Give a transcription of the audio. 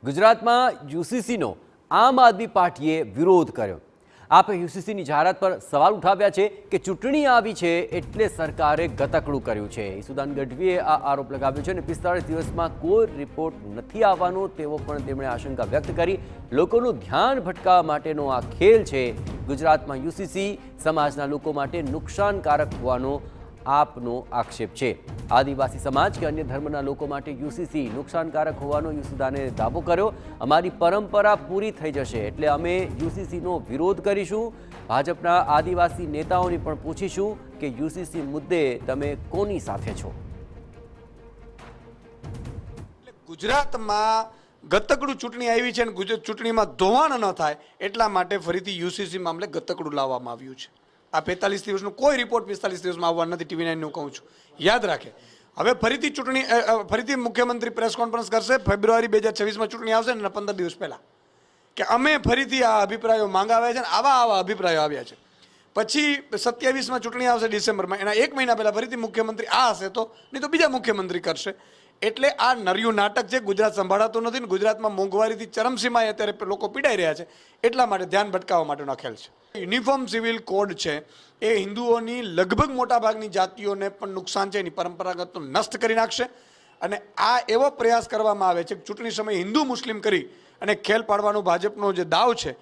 ગુજરાતમાં યુસીસીનો આમ આદમી પાર્ટીએ વિરોધ કર્યો। આપે યુસીસીની જાહેરાત પર સવાલ ઉઠાવ્યા છે કે ચૂંટણી આવી છે એટલે સરકારે ગતકડું કર્યું છે। ઈસુદાન ગઢવીએ આ આરોપ લગાવ્યો છે અને 45 દિવસમાં કોઈ રિપોર્ટ નથી આવવાનો તેવો પણ તેમણે આશંકા વ્યક્ત કરી। લોકોનું ધ્યાન ભટકાવવા માટેનો આ ખેલ છે। ગુજરાતમાં યુસીસી સમાજના લોકો માટે નુકસાનકારક હોવાનો આપનો આક્ષેપ છે। આદિવાસી સમાજ કે અન્ય ધર્મના લોકો માટે યુસીસી નુકસાનકારક હોવાનો ઈસુદાને દાવો કર્યો। અમારી પરંપરા પૂરી થઈ જશે એટલે અમે યુસીસીનો વિરોધ કરીશું। ભાજપના આદિવાસી નેતાઓને પણ પૂછીશું કે યુસીસી મુદ્દે તમે કોની સાથે છો। ગુજરાતમાં ગતકડું ચૂંટણી આવી છે અને ચૂંટણીમાં ધોવાણ ન થાય એટલા માટે ફરીથી યુસીસી મામલે ગતકડું લાવવામાં આવ્યું છે। આ 45 દિવસનો કોઈ રિપોર્ટ 45 દિવસમાં આવવાનો નથી। TV9 નું કહું છું, યાદ રાખે। હવે ફરીથી ફરીથી મુખ્યમંત્રી પ્રેસ કોન્ફરન્સ કરશે ફેબ્રુઆરી 2026માં ચૂંટણી આવશે ને 15 દિવસ પહેલા કે અમે ફરીથી આ અભિપ્રાયો માંગાવ્યા છે અને આવા અભિપ્રાયો આવ્યા છે। પછી 27માં ચૂંટણી આવશે ડિસેમ્બરમાં, એના 1 મહિના પહેલા ફરીથી મુખ્યમંત્રી આ હશે તો નહીં તો બીજા મુખ્યમંત્રી કરશે। એટલે આ નર્યું નાટક છે। ગુજરાત સંભાળાતું નથી ને ગુજરાતમાં મોંઘવારીથી ચરમસીમાએ અત્યારે લોકો પીડાઈ રહ્યા છે, એટલા માટે ધ્યાન ભટકાવવા માટેનો ખેલ છે। યુનિફોર્મ સિવિલ કોડ છે એ હિન્દુઓની લગભગ મોટાભાગની જાતિઓને પણ નુકસાન છે, એની પરંપરાગતનો નષ્ટ કરી નાખશે। અને આ એવો પ્રયાસ કરવામાં આવે છે કે ચૂંટણી સમયે હિન્દુ મુસ્લિમ કરી અને ખેલ પાડવાનો ભાજપનો જે દાવ છે